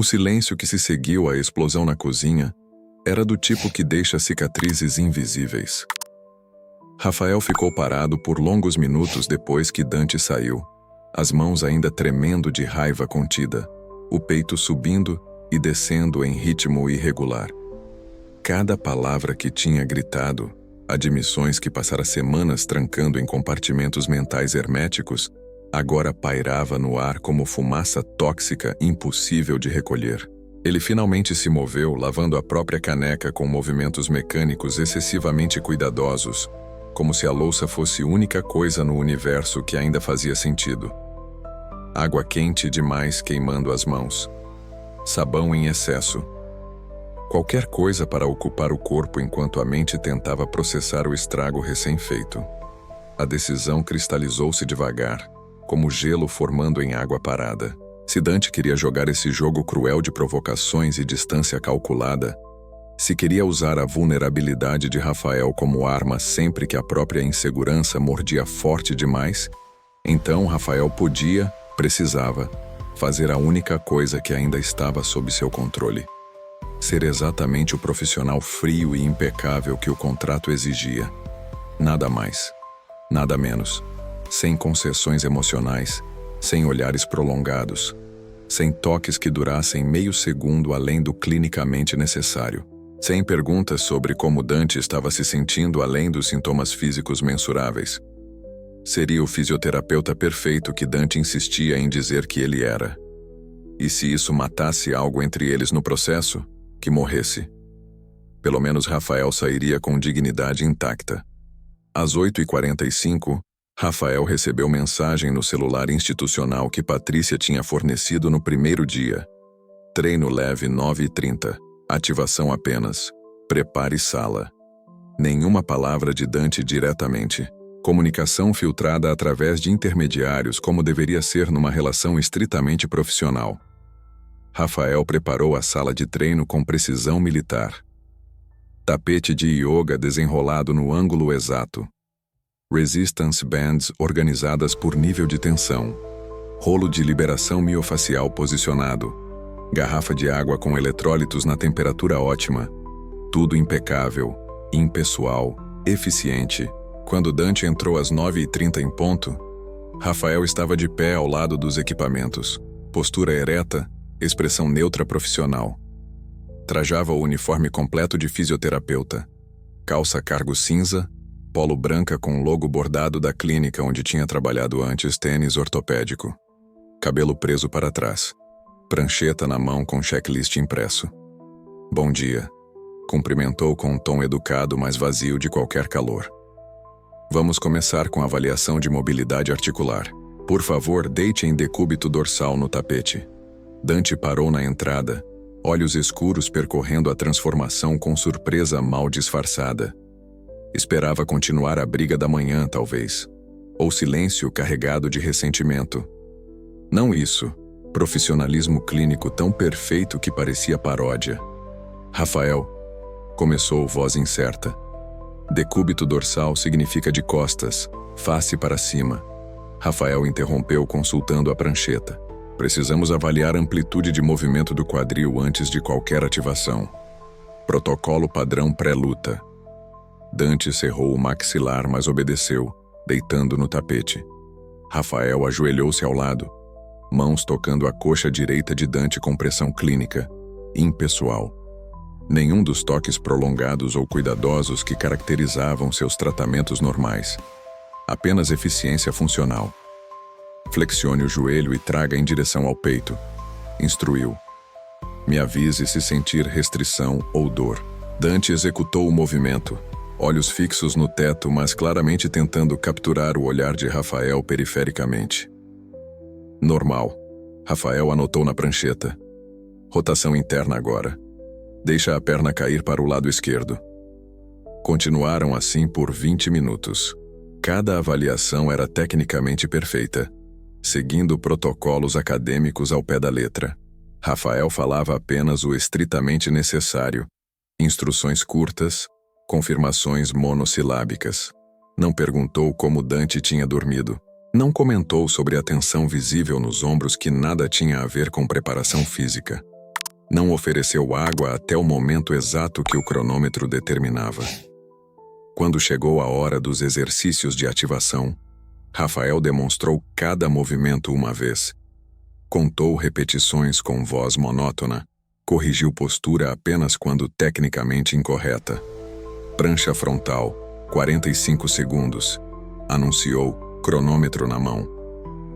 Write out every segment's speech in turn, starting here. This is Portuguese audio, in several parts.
silêncio que se seguiu à explosão na cozinha era do tipo que deixa cicatrizes invisíveis. Rafael ficou parado por longos minutos depois que Dante saiu, as mãos ainda tremendo de raiva contida, o peito subindo e descendo em ritmo irregular. Cada palavra que tinha gritado, admissões que passara semanas trancando em compartimentos mentais herméticos, agora pairava no ar como fumaça tóxica impossível de recolher. Ele finalmente se moveu, lavando a própria caneca com movimentos mecânicos excessivamente cuidadosos, como se a louça fosse a única coisa no universo que ainda fazia sentido. Água quente demais queimando as mãos. Sabão em excesso. Qualquer coisa para ocupar o corpo enquanto a mente tentava processar o estrago recém-feito. A decisão cristalizou-se devagar, como gelo formando em água parada. Se Dante queria jogar esse jogo cruel de provocações e distância calculada, se queria usar a vulnerabilidade de Rafael como arma sempre que a própria insegurança mordia forte demais, então Rafael precisava, fazer a única coisa que ainda estava sob seu controle. Ser exatamente o profissional frio e impecável que o contrato exigia. Nada mais, nada menos. Sem concessões emocionais, sem olhares prolongados, sem toques que durassem meio segundo além do clinicamente necessário, sem perguntas sobre como Dante estava se sentindo além dos sintomas físicos mensuráveis. Seria o fisioterapeuta perfeito que Dante insistia em dizer que ele era. E se isso matasse algo entre eles no processo, que morresse. Pelo menos Rafael sairia com dignidade intacta. Às 8h45, Rafael recebeu mensagem no celular institucional que Patrícia tinha fornecido no primeiro dia. Treino leve 9h30. Ativação apenas. Prepare sala. Nenhuma palavra de Dante diretamente. Comunicação filtrada através de intermediários como deveria ser numa relação estritamente profissional. Rafael preparou a sala de treino com precisão militar. Tapete de yoga desenrolado no ângulo exato. Resistance bands organizadas por nível de tensão. Rolo de liberação miofacial posicionado. Garrafa de água com eletrólitos na temperatura ótima. Tudo impecável, impessoal, eficiente. Quando Dante entrou às 9h30 em ponto, Rafael estava de pé ao lado dos equipamentos. Postura ereta, expressão neutra profissional. Trajava o uniforme completo de fisioterapeuta. Calça cargo cinza, polo branca com logo bordado da clínica onde tinha trabalhado antes, tênis ortopédico. Cabelo preso para trás. Prancheta na mão com checklist impresso. Bom dia. Cumprimentou com um tom educado, mas vazio de qualquer calor. Vamos começar com a avaliação de mobilidade articular. Por favor, deite em decúbito dorsal no tapete. Dante parou na entrada, olhos escuros percorrendo a transformação com surpresa mal disfarçada. Esperava continuar a briga da manhã, talvez. Ou silêncio carregado de ressentimento. Não isso. Profissionalismo clínico tão perfeito que parecia paródia. Rafael, começou voz incerta. Decúbito dorsal significa de costas, face para cima. Rafael interrompeu consultando a prancheta. Precisamos avaliar a amplitude de movimento do quadril antes de qualquer ativação. Protocolo padrão pré-luta. Dante cerrou o maxilar, mas obedeceu, deitando no tapete. Rafael ajoelhou-se ao lado, mãos tocando a coxa direita de Dante com pressão clínica, impessoal. Nenhum dos toques prolongados ou cuidadosos que caracterizavam seus tratamentos normais. Apenas eficiência funcional. Flexione o joelho e traga em direção ao peito. Instruiu. Me avise se sentir restrição ou dor. Dante executou o movimento, olhos fixos no teto, mas claramente tentando capturar o olhar de Rafael perifericamente. Normal. Rafael anotou na prancheta. Rotação interna agora. Deixa a perna cair para o lado esquerdo. Continuaram assim por 20 minutos. Cada avaliação era tecnicamente perfeita, seguindo protocolos acadêmicos ao pé da letra. Rafael falava apenas o estritamente necessário, instruções curtas, confirmações monossilábicas. Não perguntou como Dante tinha dormido. Não comentou sobre a tensão visível nos ombros que nada tinha a ver com preparação física. Não ofereceu água até o momento exato que o cronômetro determinava. Quando chegou a hora dos exercícios de ativação, Rafael demonstrou cada movimento uma vez. Contou repetições com voz monótona, corrigiu postura apenas quando tecnicamente incorreta. Prancha frontal, 45 segundos. Anunciou, cronômetro na mão.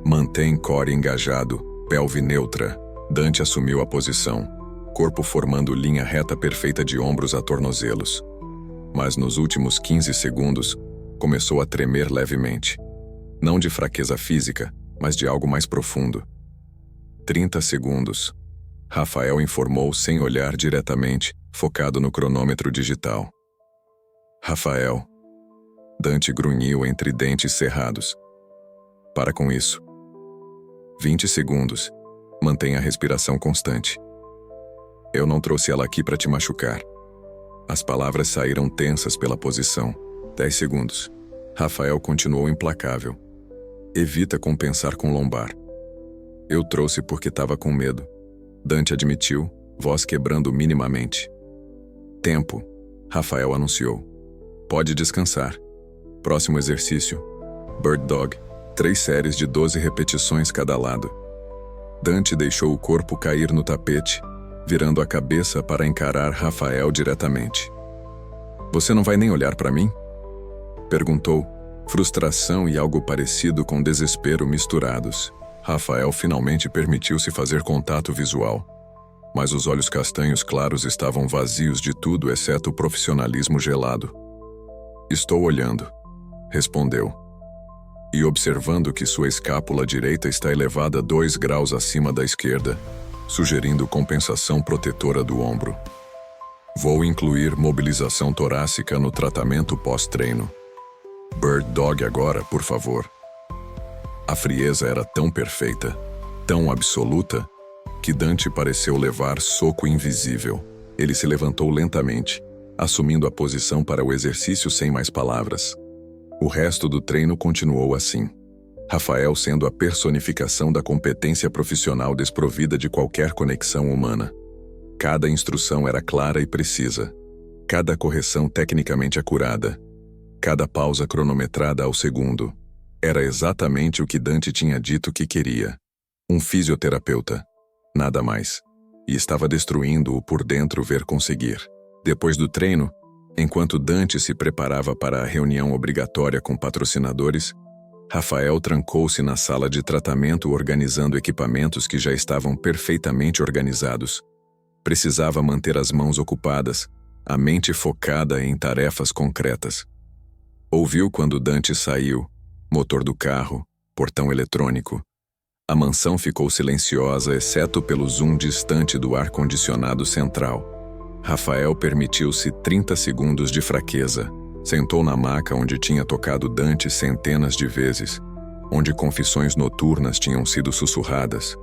Mantém core engajado, pelve neutra. Dante assumiu a posição, corpo formando linha reta perfeita de ombros a tornozelos. Mas nos últimos 15 segundos, começou a tremer levemente. Não de fraqueza física, mas de algo mais profundo. 30 segundos. Rafael informou sem olhar diretamente, focado no cronômetro digital. Rafael. Dante grunhiu entre dentes cerrados. Para com isso. 20 segundos. Mantenha a respiração constante. Eu não trouxe ela aqui para te machucar. As palavras saíram tensas pela posição. 10 segundos. Rafael continuou implacável. Evita compensar com lombar. Eu trouxe porque estava com medo. Dante admitiu, voz quebrando minimamente. Tempo. Rafael anunciou. Pode descansar. Próximo exercício. Bird Dog. 3 séries de 12 repetições cada lado. Dante deixou o corpo cair no tapete, virando a cabeça para encarar Rafael diretamente. Você não vai nem olhar para mim? Perguntou, frustração e algo parecido com desespero misturados. Rafael finalmente permitiu-se fazer contato visual, mas os olhos castanhos claros estavam vazios de tudo exceto o profissionalismo gelado. Estou olhando, respondeu, e observando que sua escápula direita está elevada 2 graus acima da esquerda, sugerindo compensação protetora do ombro. Vou incluir mobilização torácica no tratamento pós-treino. Bird Dog agora, por favor. A frieza era tão perfeita, tão absoluta, que Dante pareceu levar soco invisível. Ele se levantou lentamente, assumindo a posição para o exercício sem mais palavras. O resto do treino continuou assim. Rafael sendo a personificação da competência profissional desprovida de qualquer conexão humana. Cada instrução era clara e precisa. Cada correção tecnicamente acurada. Cada pausa cronometrada ao segundo. Era exatamente o que Dante tinha dito que queria. Um fisioterapeuta. Nada mais. E estava destruindo-o por dentro ver conseguir. Depois do treino, enquanto Dante se preparava para a reunião obrigatória com patrocinadores, Rafael trancou-se na sala de tratamento organizando equipamentos que já estavam perfeitamente organizados. Precisava manter as mãos ocupadas, a mente focada em tarefas concretas. Ouviu quando Dante saiu, motor do carro, portão eletrônico. A mansão ficou silenciosa exceto pelo zoom distante do ar-condicionado central. Rafael permitiu-se 30 segundos de fraqueza. Sentou na maca onde tinha tocado Dante centenas de vezes, onde confissões noturnas tinham sido sussurradas,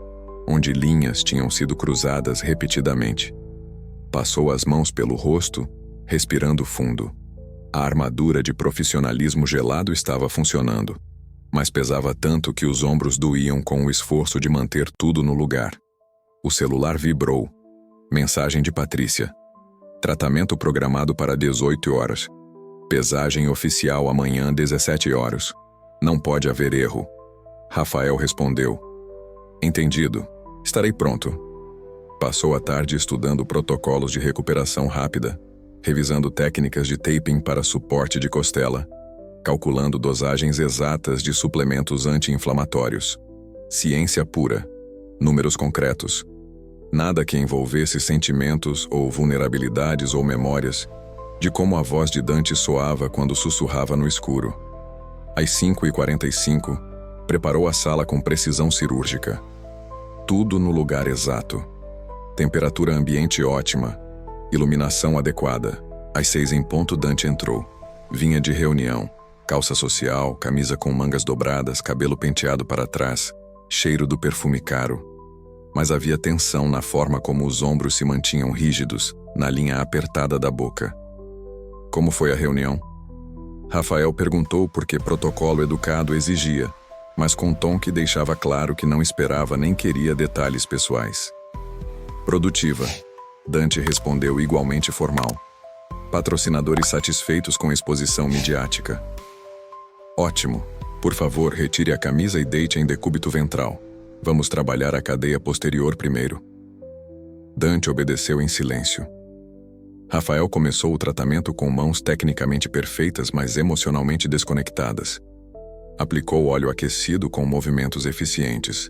onde linhas tinham sido cruzadas repetidamente. Passou as mãos pelo rosto, respirando fundo. A armadura de profissionalismo gelado estava funcionando, mas pesava tanto que os ombros doíam com o esforço de manter tudo no lugar. O celular vibrou. Mensagem de Patrícia. Tratamento programado para 18 horas. Pesagem oficial amanhã 17 horas. Não pode haver erro. Rafael respondeu. Entendido. Estarei pronto. Passou a tarde estudando protocolos de recuperação rápida, revisando técnicas de taping para suporte de costela, calculando dosagens exatas de suplementos anti-inflamatórios. Ciência pura. Números concretos. Nada que envolvesse sentimentos ou vulnerabilidades ou memórias, de como a voz de Dante soava quando sussurrava no escuro. Às 5h45, preparou a sala com precisão cirúrgica. Tudo no lugar exato. Temperatura ambiente ótima. Iluminação adequada. Às 6h Dante entrou. Vinha de reunião. Calça social, camisa com mangas dobradas, cabelo penteado para trás, cheiro do perfume caro. Mas havia tensão na forma como os ombros se mantinham rígidos, na linha apertada da boca. Como foi a reunião? Rafael perguntou porque protocolo educado exigia, mas com tom que deixava claro que não esperava nem queria detalhes pessoais. Produtiva. Dante respondeu igualmente formal. Patrocinadores satisfeitos com a exposição midiática. Ótimo. Por favor, retire a camisa e deite em decúbito ventral. Vamos trabalhar a cadeia posterior primeiro. Dante obedeceu em silêncio. Rafael começou o tratamento com mãos tecnicamente perfeitas, mas emocionalmente desconectadas. Aplicou óleo aquecido com movimentos eficientes.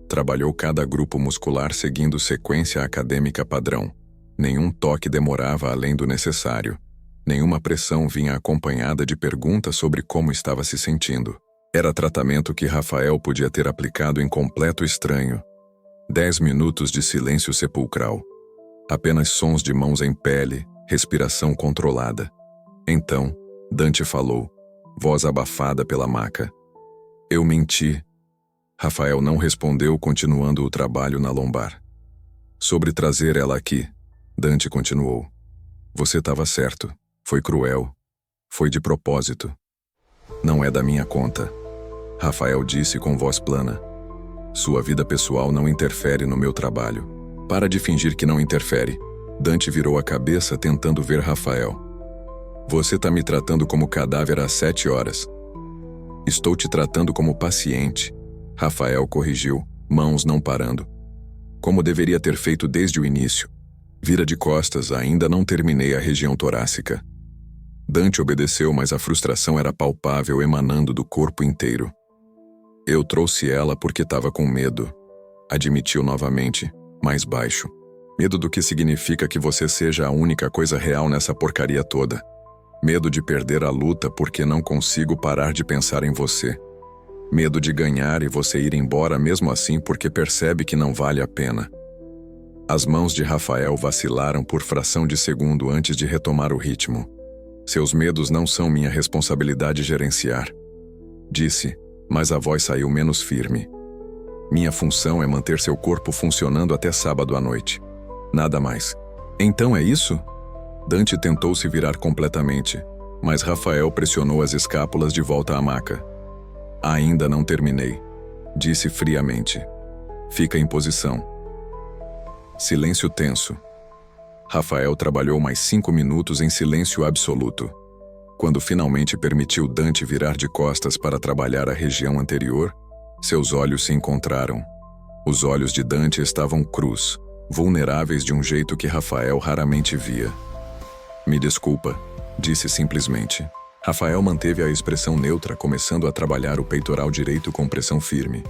Trabalhou cada grupo muscular seguindo sequência acadêmica padrão. Nenhum toque demorava além do necessário. Nenhuma pressão vinha acompanhada de perguntas sobre como estava se sentindo. Era tratamento que Rafael podia ter aplicado em completo estranho. 10 minutos de silêncio sepulcral. Apenas sons de mãos em pele, respiração controlada. Então, Dante falou, voz abafada pela maca. Eu menti. Rafael não respondeu, continuando o trabalho na lombar. Sobre trazer ela aqui, Dante continuou. Você estava certo. Foi cruel. Foi de propósito. Não é da minha conta. Rafael disse com voz plana. Sua vida pessoal não interfere no meu trabalho. Para de fingir que não interfere. Dante virou a cabeça tentando ver Rafael. Você tá me tratando como cadáver às 7 horas. Estou te tratando como paciente. Rafael corrigiu, mãos não parando. Como deveria ter feito desde o início. Vira de costas, ainda não terminei a região torácica. Dante obedeceu, mas a frustração era palpável, emanando do corpo inteiro. Eu trouxe ela porque estava com medo. Admitiu novamente, mais baixo. Medo do que significa que você seja a única coisa real nessa porcaria toda. Medo de perder a luta porque não consigo parar de pensar em você. Medo de ganhar e você ir embora mesmo assim porque percebe que não vale a pena. As mãos de Rafael vacilaram por fração de segundo antes de retomar o ritmo. Seus medos não são minha responsabilidade gerenciar. Disse, mas a voz saiu menos firme. Minha função é manter seu corpo funcionando até sábado à noite. Nada mais. Então é isso? Dante tentou se virar completamente, mas Rafael pressionou as escápulas de volta à maca. Ainda não terminei, disse friamente. Fica em posição. Silêncio tenso. Rafael trabalhou mais 5 minutos em silêncio absoluto. Quando finalmente permitiu Dante virar de costas para trabalhar a região anterior, seus olhos se encontraram. Os olhos de Dante estavam crus, vulneráveis de um jeito que Rafael raramente via. Me desculpa, disse simplesmente. Rafael manteve a expressão neutra, começando a trabalhar o peitoral direito com pressão firme.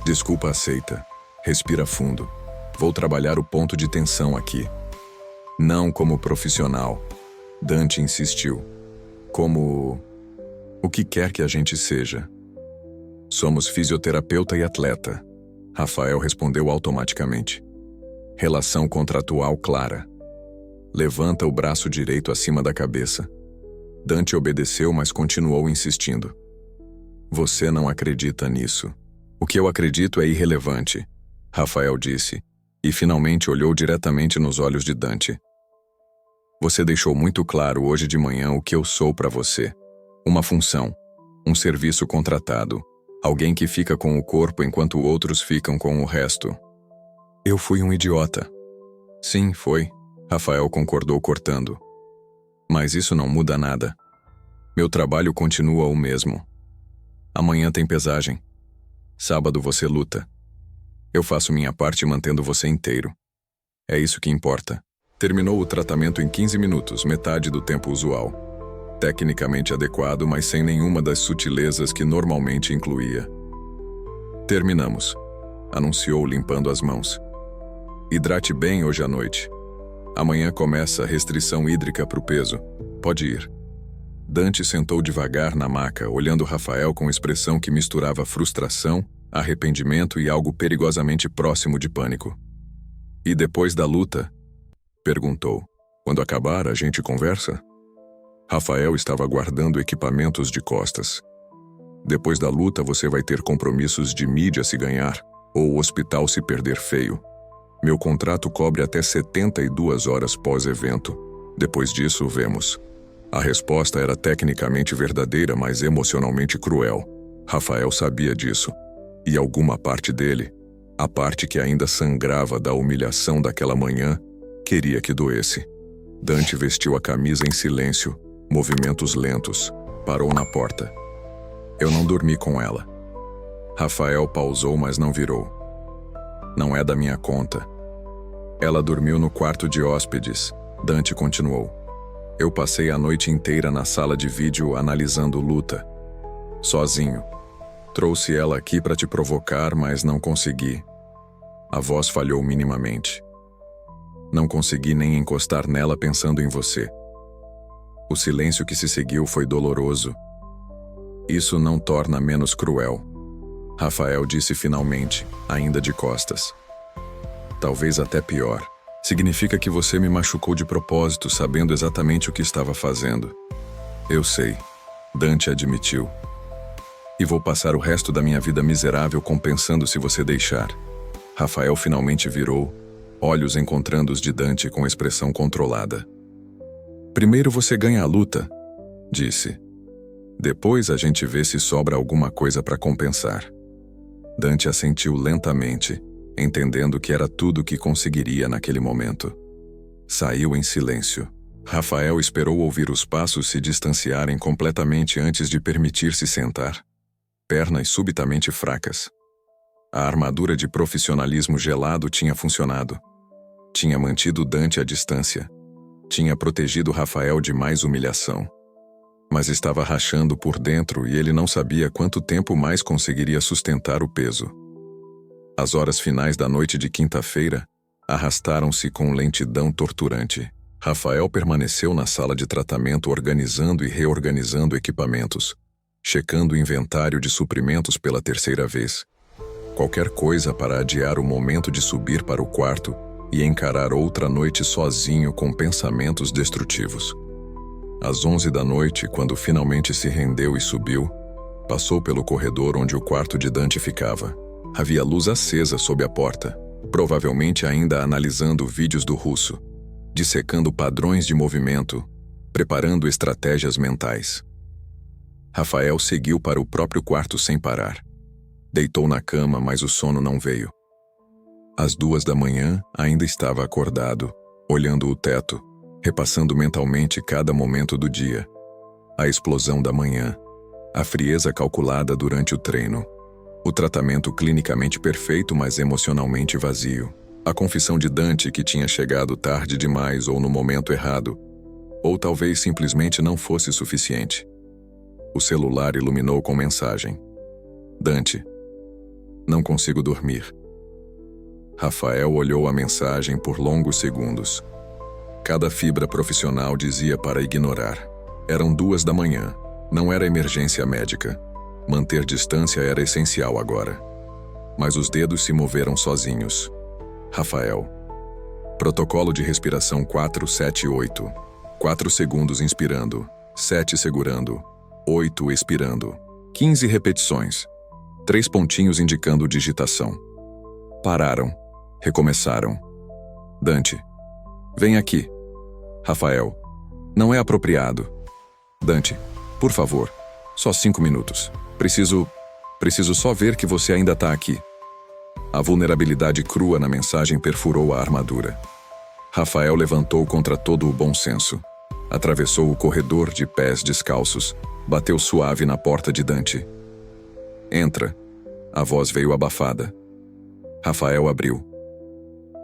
Desculpa aceita. Respira fundo. Vou trabalhar o ponto de tensão aqui. Não como profissional. Dante insistiu. Como... o que quer que a gente seja. Somos fisioterapeuta e atleta. Rafael respondeu automaticamente. Relação contratual clara. Levanta o braço direito acima da cabeça. Dante obedeceu, mas continuou insistindo. Você não acredita nisso. O que eu acredito é irrelevante, Rafael disse, e finalmente olhou diretamente nos olhos de Dante. Você deixou muito claro hoje de manhã o que eu sou para você. Uma função, um serviço contratado, alguém que fica com o corpo enquanto outros ficam com o resto. Eu fui um idiota. Sim, foi, Rafael concordou cortando. Mas isso não muda nada. Meu trabalho continua o mesmo. Amanhã tem pesagem. Sábado você luta. Eu faço minha parte mantendo você inteiro. É isso que importa. Terminou o tratamento em 15 minutos, metade do tempo usual. Tecnicamente adequado, mas sem nenhuma das sutilezas que normalmente incluía. Terminamos, anunciou limpando as mãos. Hidrate bem hoje à noite. Amanhã começa a restrição hídrica para o peso. Pode ir. Dante sentou devagar na maca, olhando Rafael com expressão que misturava frustração, arrependimento e algo perigosamente próximo de pânico. E depois da luta? Perguntou. Quando acabar, a gente conversa? Rafael estava guardando equipamentos de costas. Depois da luta, você vai ter compromissos de mídia se ganhar, ou o hospital se perder feio. Meu contrato cobre até 72 horas pós-evento. Depois disso, vemos. A resposta era tecnicamente verdadeira, mas emocionalmente cruel. Rafael sabia disso. E alguma parte dele, A parte que ainda sangrava da humilhação daquela manhã queria que doesse. Dante vestiu a camisa em silêncio, movimentos lentos, parou na porta. Eu não dormi com ela. Rafael pausou, mas não virou. Não é da minha conta. Ela dormiu no quarto de hóspedes, Dante continuou. Eu passei a noite inteira na sala de vídeo analisando luta. Sozinho. Trouxe ela aqui para te provocar, mas não consegui. A voz falhou minimamente. Não consegui nem encostar nela pensando em você. O silêncio que se seguiu foi doloroso. Isso não torna menos cruel. Rafael disse finalmente, ainda de costas. Talvez até pior. Significa que você me machucou de propósito, sabendo exatamente o que estava fazendo. Eu sei, Dante admitiu. E vou passar o resto da minha vida miserável compensando se você deixar. Rafael finalmente virou, olhos encontrando os de Dante com expressão controlada. Primeiro você ganha a luta, disse. Depois a gente vê se sobra alguma coisa para compensar. Dante assentiu lentamente, entendendo que era tudo o que conseguiria naquele momento. Saiu em silêncio. Rafael esperou ouvir os passos se distanciarem completamente antes de permitir-se sentar. Pernas subitamente fracas. A armadura de profissionalismo gelado tinha funcionado. Tinha mantido Dante à distância. Tinha protegido Rafael de mais humilhação. Mas estava rachando por dentro e ele não sabia quanto tempo mais conseguiria sustentar o peso. As horas finais da noite de quinta-feira arrastaram-se com lentidão torturante. Rafael permaneceu na sala de tratamento organizando e reorganizando equipamentos, checando o inventário de suprimentos pela terceira vez. Qualquer coisa para adiar o momento de subir para o quarto e encarar outra noite sozinho com pensamentos destrutivos. Às 11 da noite, quando finalmente se rendeu e subiu, passou pelo corredor onde o quarto de Dante ficava. Havia luz acesa sob a porta, provavelmente ainda analisando vídeos do russo, dissecando padrões de movimento, preparando estratégias mentais. Rafael seguiu para o próprio quarto sem parar. Deitou na cama, mas o sono não veio. Às 2 da manhã, ainda estava acordado, olhando o teto, repassando mentalmente cada momento do dia. A explosão da manhã, a frieza calculada durante o treino, o tratamento clinicamente perfeito, mas emocionalmente vazio, a confissão de Dante que tinha chegado tarde demais ou no momento errado, ou talvez simplesmente não fosse suficiente. O celular iluminou com mensagem. Dante, não consigo dormir. Rafael olhou a mensagem por longos segundos. Cada fibra profissional dizia para ignorar. Eram 2 da manhã. Não era emergência médica. Manter distância era essencial agora. Mas os dedos se moveram sozinhos. Rafael. Protocolo de respiração 4-7-8. 4 segundos inspirando, 7 segurando, 8 expirando. 15 repetições. 3 pontinhos indicando digitação. Pararam. Recomeçaram. Dante. Vem aqui. Rafael. Não é apropriado. Dante. Por favor. Só 5 minutos. Preciso só ver que você ainda está aqui. A vulnerabilidade crua na mensagem perfurou a armadura. Rafael levantou contra todo o bom senso. Atravessou o corredor de pés descalços. Bateu suave na porta de Dante. Entra. A voz veio abafada. Rafael abriu.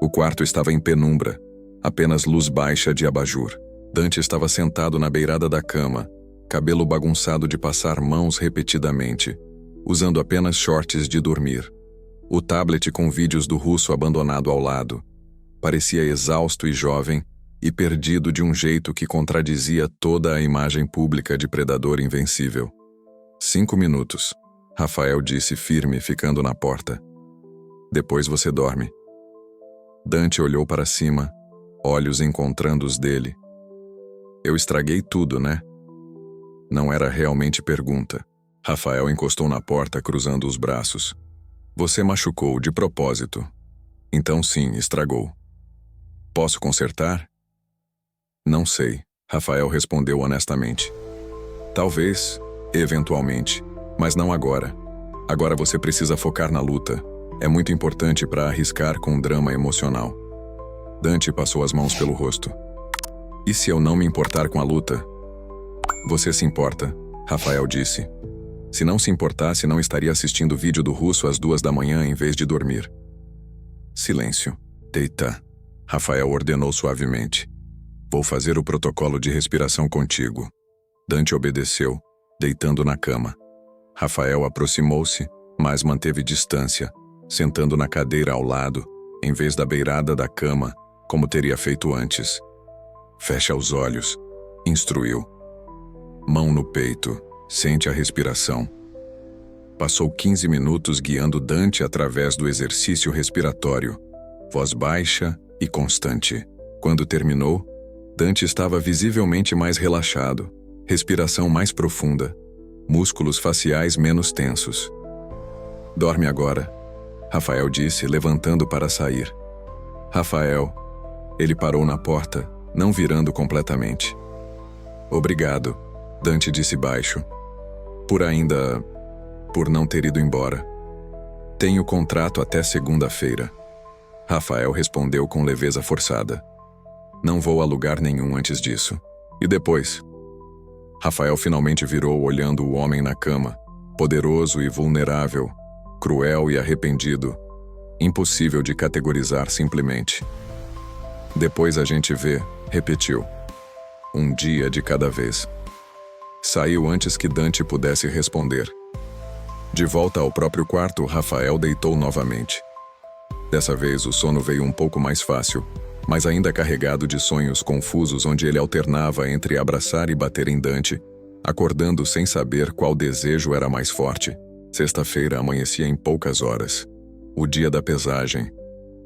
O quarto estava em penumbra. Apenas luz baixa de abajur. Dante estava sentado na beirada da cama, cabelo bagunçado de passar mãos repetidamente, usando apenas shorts de dormir. O tablet com vídeos do russo abandonado ao lado. Parecia exausto e jovem, e perdido de um jeito que contradizia toda a imagem pública de predador invencível. 5 minutos, Rafael disse firme, ficando na porta. Depois você dorme. Dante olhou para cima, olhos encontrando os dele. Eu estraguei tudo, né? Não era realmente pergunta. Rafael encostou na porta, cruzando os braços. Você machucou de propósito. Então sim, estragou. Posso consertar? Não sei, Rafael respondeu honestamente. Talvez, eventualmente, mas não agora. Agora você precisa focar na luta. É muito importante para arriscar com um drama emocional. Dante passou as mãos pelo rosto. E se eu não me importar com a luta? Você se importa, Rafael disse. Se não se importasse, não estaria assistindo o vídeo do russo às 2 da manhã em vez de dormir. Silêncio. Deita, Rafael ordenou suavemente. Vou fazer o protocolo de respiração contigo. Dante obedeceu, deitando na cama. Rafael aproximou-se, mas manteve distância, sentando na cadeira ao lado, em vez da beirada da cama, como teria feito antes. Fecha os olhos, instruiu. Mão no peito, sente a respiração. Passou 15 minutos guiando Dante através do exercício respiratório, voz baixa e constante. Quando terminou, Dante estava visivelmente mais relaxado, respiração mais profunda, músculos faciais menos tensos. Dorme agora, Rafael disse, levantando para sair. Rafael, ele parou na porta, não virando completamente. Obrigado, Dante disse baixo. Por não ter ido embora. Tenho contrato até segunda-feira. Rafael respondeu com leveza forçada. Não vou a lugar nenhum antes disso. E depois? Rafael finalmente virou olhando o homem na cama, poderoso e vulnerável, cruel e arrependido, impossível de categorizar simplesmente. Depois a gente vê, repetiu. Um dia de cada vez. Saiu antes que Dante pudesse responder. De volta ao próprio quarto, Rafael deitou novamente. Dessa vez o sono veio um pouco mais fácil, mas ainda carregado de sonhos confusos onde ele alternava entre abraçar e bater em Dante, acordando sem saber qual desejo era mais forte. Sexta-feira amanhecia em poucas horas. O dia da pesagem.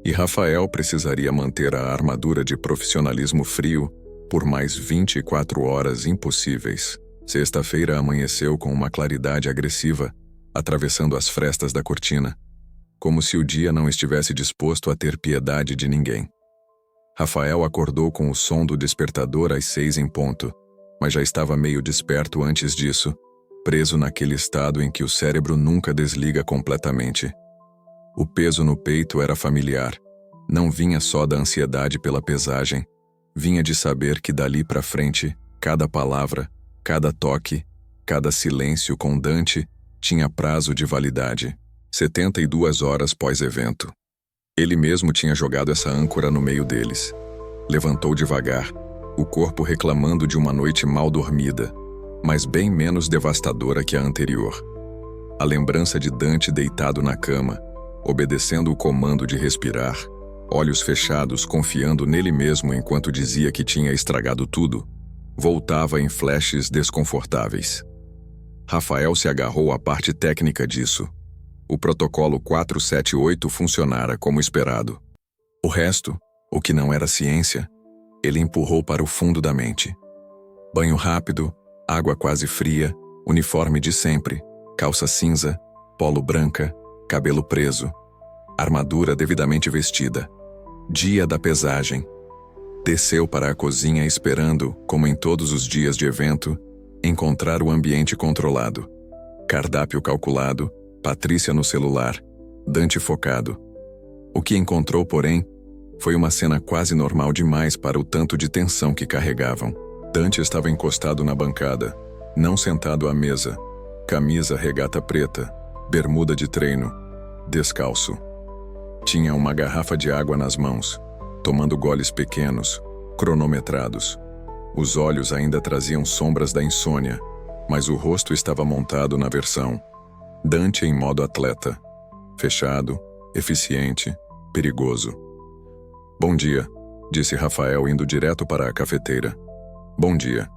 E Rafael precisaria manter a armadura de profissionalismo frio por mais 24 horas impossíveis. Sexta-feira amanheceu com uma claridade agressiva, atravessando as frestas da cortina, como se o dia não estivesse disposto a ter piedade de ninguém. Rafael acordou com o som do despertador às 6 em ponto, mas já estava meio desperto antes disso, preso naquele estado em que o cérebro nunca desliga completamente. O peso no peito era familiar. Não vinha só da ansiedade pela pesagem, vinha de saber que dali para frente, cada palavra, cada toque, cada silêncio com Dante tinha prazo de validade, 72 horas pós-evento. Ele mesmo tinha jogado essa âncora no meio deles. Levantou devagar, o corpo reclamando de uma noite mal dormida, mas bem menos devastadora que a anterior. A lembrança de Dante deitado na cama, obedecendo o comando de respirar, olhos fechados confiando nele mesmo enquanto dizia que tinha estragado tudo, voltava em flashes desconfortáveis. Rafael se agarrou à parte técnica disso. O protocolo 478 funcionara como esperado. O resto, o que não era ciência, ele empurrou para o fundo da mente. Banho rápido, água quase fria, uniforme de sempre, calça cinza, polo branca, cabelo preso, armadura devidamente vestida. Dia da pesagem. Desceu para a cozinha esperando, como em todos os dias de evento, encontrar o ambiente controlado. Cardápio calculado, Patrícia no celular, Dante focado. O que encontrou, porém, foi uma cena quase normal demais para o tanto de tensão que carregavam. Dante estava encostado na bancada, não sentado à mesa. Camisa regata preta, bermuda de treino, descalço. Tinha uma garrafa de água nas mãos, tomando goles pequenos, cronometrados. Os olhos ainda traziam sombras da insônia, mas o rosto estava montado na versão Dante em modo atleta. Fechado, eficiente, perigoso. Bom dia, disse Rafael indo direto para a cafeteira. Bom dia.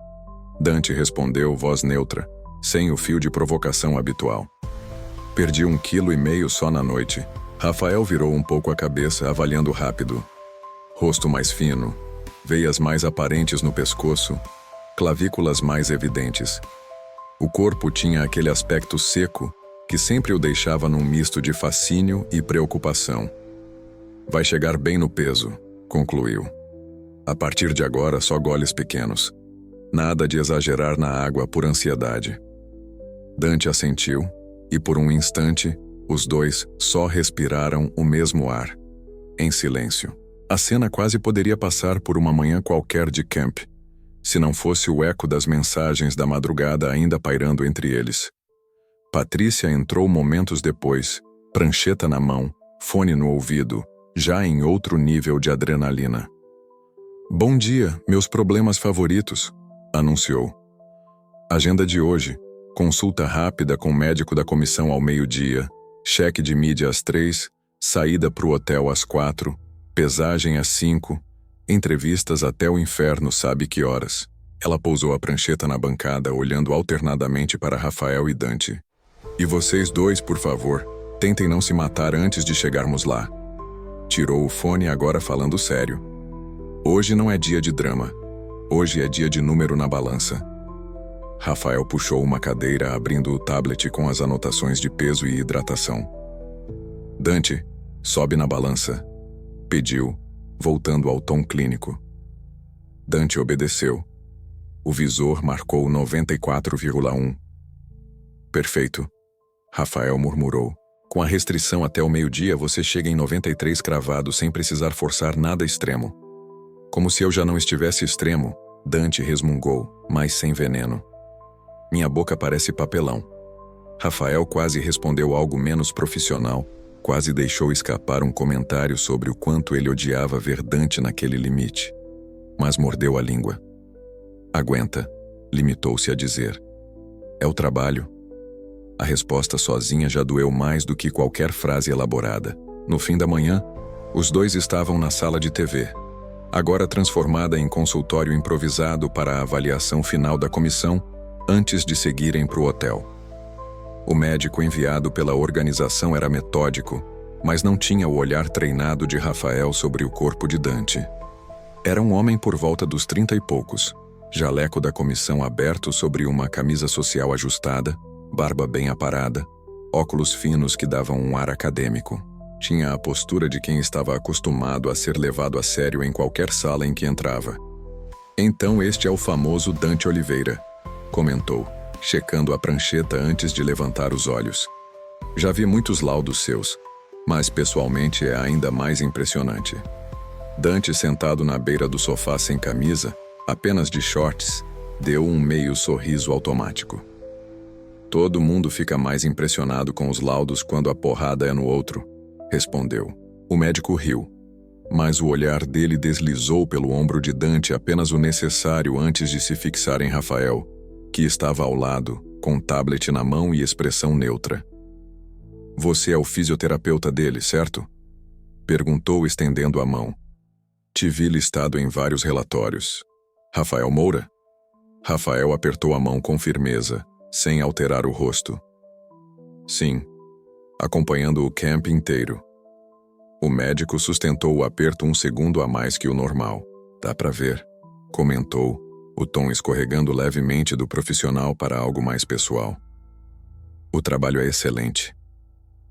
Dante respondeu, voz neutra, sem o fio de provocação habitual. Perdi 1,5 kg só na noite. Rafael virou um pouco a cabeça, avaliando rápido. Rosto mais fino, veias mais aparentes no pescoço, clavículas mais evidentes. O corpo tinha aquele aspecto seco que sempre o deixava num misto de fascínio e preocupação. Vai chegar bem no peso, concluiu. A partir de agora, só goles pequenos. Nada de exagerar na água por ansiedade. Dante assentiu, e por um instante, Os dois só respiraram o mesmo ar, em silêncio. A cena quase poderia passar por uma manhã qualquer de camp, se não fosse o eco das mensagens da madrugada ainda pairando entre eles. Patrícia entrou momentos depois, prancheta na mão, fone no ouvido, já em outro nível de adrenalina. "Bom dia, meus problemas favoritos", anunciou. Agenda de hoje: consulta rápida com o médico da comissão ao meio-dia, cheque de mídia às 3, saída pro hotel às 4, pesagem às 5, entrevistas até o inferno sabe que horas. Ela pousou a prancheta na bancada, olhando alternadamente para Rafael e Dante. "E vocês dois, por favor, tentem não se matar antes de chegarmos lá." Tirou o fone agora falando sério. "Hoje não é dia de drama. Hoje é dia de número na balança." Rafael puxou uma cadeira, abrindo o tablet com as anotações de peso e hidratação. "Dante, sobe na balança", pediu, voltando ao tom clínico. Dante obedeceu. O visor marcou 94,1. "Perfeito", Rafael murmurou. "Com a restrição até o meio-dia você chega em 93 cravado sem precisar forçar nada extremo." "Como se eu já não estivesse extremo", Dante resmungou, mas sem veneno. "Minha boca parece papelão." Rafael quase respondeu algo menos profissional, quase deixou escapar um comentário sobre o quanto ele odiava ver Dante naquele limite. Mas mordeu a língua. "Aguenta", limitou-se a dizer. "É o trabalho." A resposta sozinha já doeu mais do que qualquer frase elaborada. No fim da manhã, os dois estavam na sala de TV, agora transformada em consultório improvisado para a avaliação final da comissão, antes de seguirem para o hotel. O médico enviado pela organização era metódico, mas não tinha o olhar treinado de Rafael sobre o corpo de Dante. Era um homem por volta dos 30 e poucos, jaleco da comissão aberto sobre uma camisa social ajustada, barba bem aparada, óculos finos que davam um ar acadêmico. Tinha a postura de quem estava acostumado a ser levado a sério em qualquer sala em que entrava. "Então este é o famoso Dante Oliveira", comentou, checando a prancheta antes de levantar os olhos. "Já vi muitos laudos seus, mas pessoalmente é ainda mais impressionante." Dante, sentado na beira do sofá sem camisa, apenas de shorts, deu um meio sorriso automático. "Todo mundo fica mais impressionado com os laudos quando a porrada é no outro", respondeu. O médico riu, mas o olhar dele deslizou pelo ombro de Dante apenas o necessário antes de se fixar em Rafael, que estava ao lado, com o tablet na mão e expressão neutra. "Você é o fisioterapeuta dele, certo?" perguntou estendendo a mão. "Te vi listado em vários relatórios." "Rafael Moura?" Rafael apertou a mão com firmeza, sem alterar o rosto. "Sim, acompanhando o camp inteiro." O médico sustentou o aperto um segundo a mais que o normal. "Dá pra ver", comentou, o tom escorregando levemente do profissional para algo mais pessoal. "O trabalho é excelente.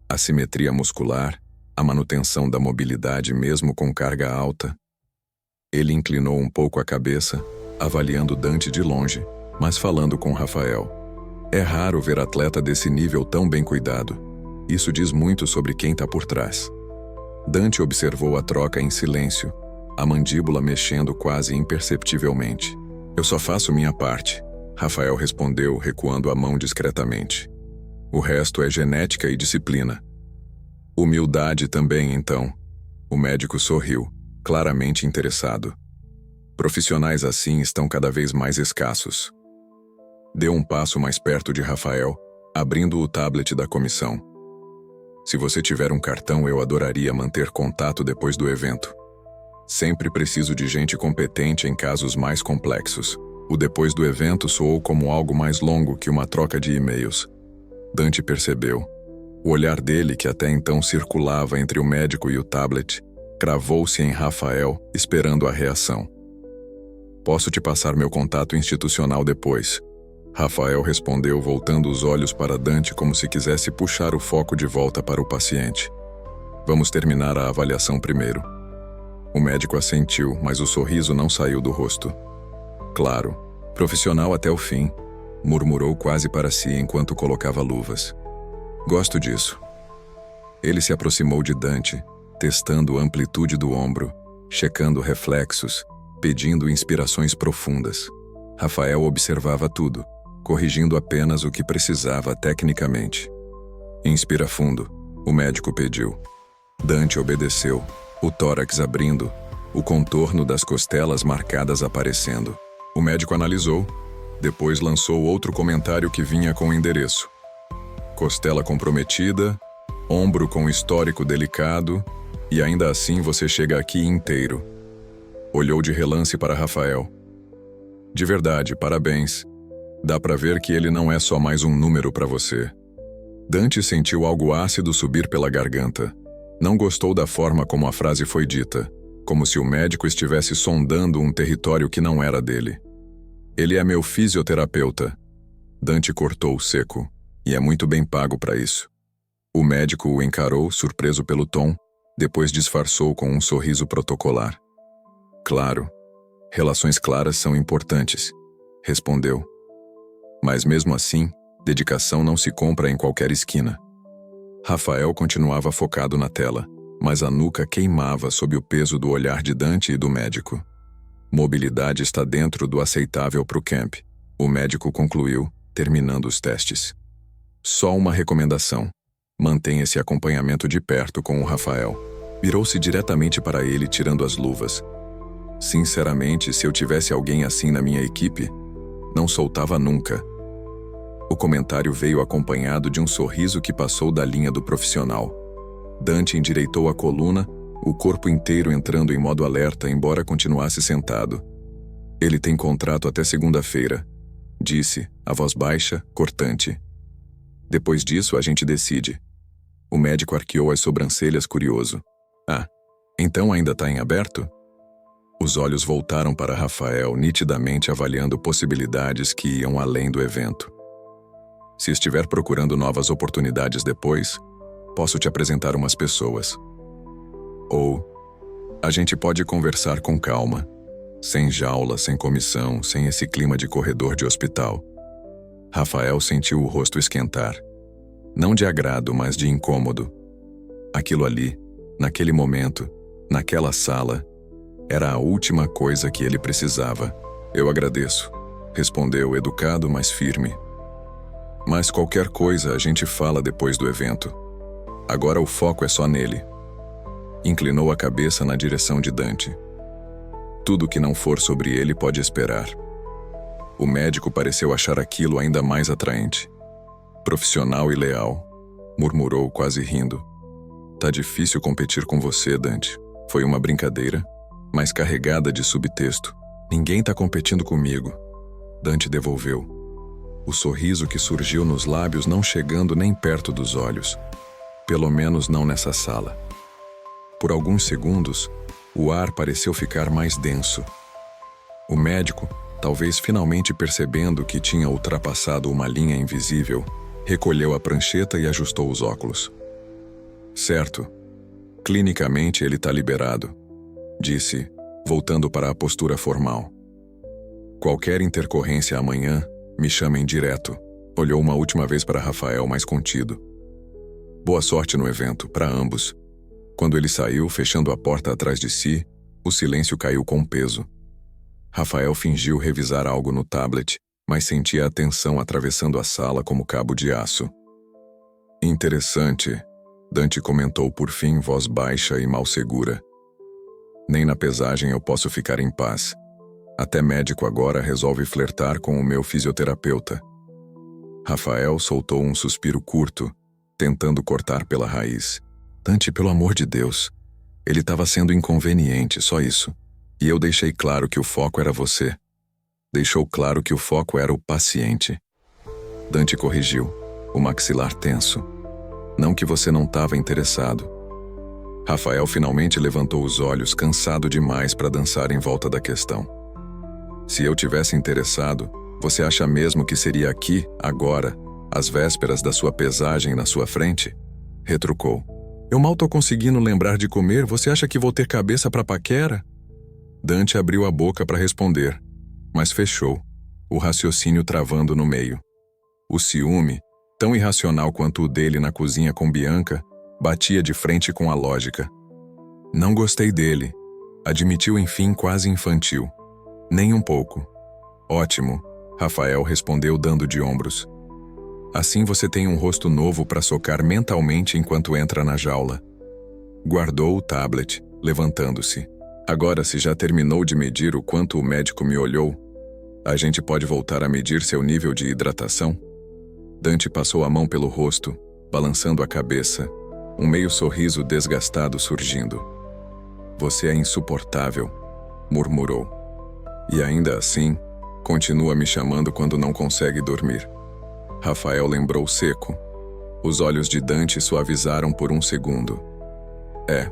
A simetria muscular, a manutenção da mobilidade mesmo com carga alta." Ele inclinou um pouco a cabeça, avaliando Dante de longe, mas falando com Rafael. "É raro ver atleta desse nível tão bem cuidado. Isso diz muito sobre quem está por trás." Dante observou a troca em silêncio, a mandíbula mexendo quase imperceptivelmente. "Eu só faço minha parte", Rafael respondeu, recuando a mão discretamente. "O resto é genética e disciplina." "Humildade também, então." O médico sorriu, claramente interessado. "Profissionais assim estão cada vez mais escassos." Deu um passo mais perto de Rafael, abrindo o tablet da comissão. "Se você tiver um cartão, eu adoraria manter contato depois do evento. Sempre preciso de gente competente em casos mais complexos." O depois do evento soou como algo mais longo que uma troca de e-mails. Dante percebeu. O olhar dele, que até então circulava entre o médico e o tablet, cravou-se em Rafael, esperando a reação. "Posso te passar meu contato institucional depois." Rafael respondeu, voltando os olhos para Dante como se quisesse puxar o foco de volta para o paciente. "Vamos terminar a avaliação primeiro." O médico assentiu, mas o sorriso não saiu do rosto. "Claro, profissional até o fim", murmurou quase para si enquanto colocava luvas. "Gosto disso." Ele se aproximou de Dante, testando a amplitude do ombro, checando reflexos, pedindo inspirações profundas. Rafael observava tudo, corrigindo apenas o que precisava tecnicamente. Inspira fundo, o médico pediu. Dante obedeceu, o tórax abrindo, o contorno das costelas marcadas aparecendo. O médico analisou, depois lançou outro comentário que vinha com o endereço. Costela comprometida, ombro com histórico delicado, e ainda assim você chega aqui inteiro. Olhou de relance para Rafael. De verdade, parabéns. Dá pra ver que ele não é só mais um número para você. Dante sentiu algo ácido subir pela garganta. Não gostou da forma como a frase foi dita, como se o médico estivesse sondando um território que não era dele. Ele é meu fisioterapeuta. Dante cortou seco, e é muito bem pago para isso. O médico o encarou, surpreso pelo tom, depois disfarçou com um sorriso protocolar. Claro, relações claras são importantes, respondeu. Mas mesmo assim, dedicação não se compra em qualquer esquina. Rafael continuava focado na tela, mas a nuca queimava sob o peso do olhar de Dante e do médico. Mobilidade está dentro do aceitável para o camp, o médico concluiu, terminando os testes. Só uma recomendação. Mantenha esse acompanhamento de perto com o Rafael. Virou-se diretamente para ele tirando as luvas. Sinceramente, se eu tivesse alguém assim na minha equipe, não soltava nunca. O comentário veio acompanhado de um sorriso que passou da linha do profissional. Dante endireitou a coluna, o corpo inteiro entrando em modo alerta, embora continuasse sentado. Ele tem contrato até segunda-feira, disse, a voz baixa, cortante. Depois disso, a gente decide. O médico arqueou as sobrancelhas curioso. Ah, então ainda está em aberto? Os olhos voltaram para Rafael, nitidamente avaliando possibilidades que iam além do evento. Se estiver procurando novas oportunidades depois, posso te apresentar umas pessoas. Ou, a gente pode conversar com calma, sem jaula, sem comissão, sem esse clima de corredor de hospital. Rafael sentiu o rosto esquentar. Não de agrado, mas de incômodo. Aquilo ali, naquele momento, naquela sala, era a última coisa que ele precisava. Eu agradeço, respondeu educado, mas firme. Mas qualquer coisa a gente fala depois do evento. Agora o foco é só nele. Inclinou a cabeça na direção de Dante. Tudo que não for sobre ele pode esperar. O médico pareceu achar aquilo ainda mais atraente. Profissional e leal, murmurou quase rindo. Tá difícil competir com você, Dante. Foi uma brincadeira, mas carregada de subtexto. Ninguém tá competindo comigo. Dante devolveu. O sorriso que surgiu nos lábios não chegando nem perto dos olhos. Pelo menos não nessa sala. Por alguns segundos, o ar pareceu ficar mais denso. O médico, talvez finalmente percebendo que tinha ultrapassado uma linha invisível, recolheu a prancheta e ajustou os óculos. Certo. Clinicamente ele está liberado, disse, voltando para a postura formal. Qualquer intercorrência amanhã, me chamem direto. Olhou uma última vez para Rafael, mais contido. Boa sorte no evento, para ambos. Quando ele saiu, fechando a porta atrás de si, o silêncio caiu com peso. Rafael fingiu revisar algo no tablet, mas sentia a tensão atravessando a sala como cabo de aço. Interessante, Dante comentou por fim, voz baixa e mal segura. Nem na pesagem eu posso ficar em paz. Até médico agora resolve flertar com o meu fisioterapeuta. Rafael soltou um suspiro curto, tentando cortar pela raiz. Dante, pelo amor de Deus. Ele estava sendo inconveniente, só isso. E eu deixei claro que o foco era você. Deixou claro que o foco era o paciente. Dante corrigiu, o maxilar tenso. Não que você não estava interessado. Rafael finalmente levantou os olhos, cansado demais para dançar em volta da questão. Se eu tivesse interessado, você acha mesmo que seria aqui, agora, às vésperas da sua pesagem na sua frente? Retrucou. Eu mal tô conseguindo lembrar de comer, você acha que vou ter cabeça para paquera? Dante abriu a boca para responder, mas fechou, o raciocínio travando no meio. O ciúme, tão irracional quanto o dele na cozinha com Bianca, Batia de frente com a lógica. Não gostei dele, admitiu enfim quase infantil. Nem um pouco. Ótimo, Rafael respondeu dando de ombros. Assim você tem um rosto novo para socar mentalmente enquanto entra na jaula. Guardou o tablet, levantando-se. Agora, se já terminou de medir o quanto o médico me olhou, a gente pode voltar a medir seu nível de hidratação? Dante passou a mão pelo rosto, balançando a cabeça, um meio sorriso desgastado surgindo. Você é insuportável, murmurou. E ainda assim, continua me chamando quando não consegue dormir. Rafael lembrou seco. Os olhos de Dante suavizaram por um segundo. É,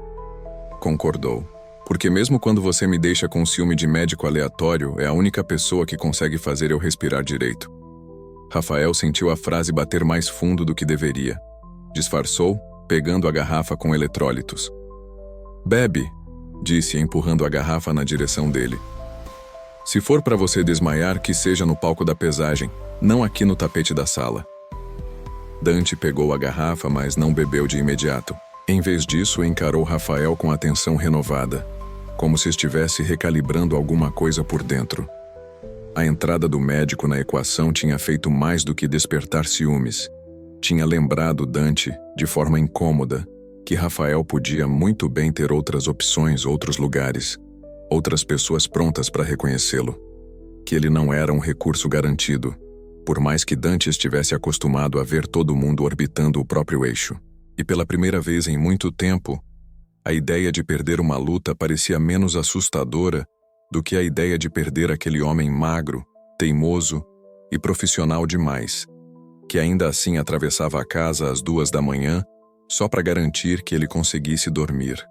concordou. Porque mesmo quando você me deixa com ciúme de médico aleatório, é a única pessoa que consegue fazer eu respirar direito. Rafael sentiu a frase bater mais fundo do que deveria. Disfarçou, pegando a garrafa com eletrólitos. Bebe, disse empurrando a garrafa na direção dele. Se for para você desmaiar, que seja no palco da pesagem, não aqui no tapete da sala. Dante pegou a garrafa, mas não bebeu de imediato. Em vez disso, encarou Rafael com atenção renovada, como se estivesse recalibrando alguma coisa por dentro. A entrada do médico na equação tinha feito mais do que despertar ciúmes. Tinha lembrado Dante, de forma incômoda, que Rafael podia muito bem ter outras opções, outros lugares, outras pessoas prontas para reconhecê-lo. Que ele não era um recurso garantido, por mais que Dante estivesse acostumado a ver todo mundo orbitando o próprio eixo. E pela primeira vez em muito tempo, a ideia de perder uma luta parecia menos assustadora do que a ideia de perder aquele homem magro, teimoso e profissional demais, que ainda assim atravessava a casa às 2 da manhã só para garantir que ele conseguisse dormir.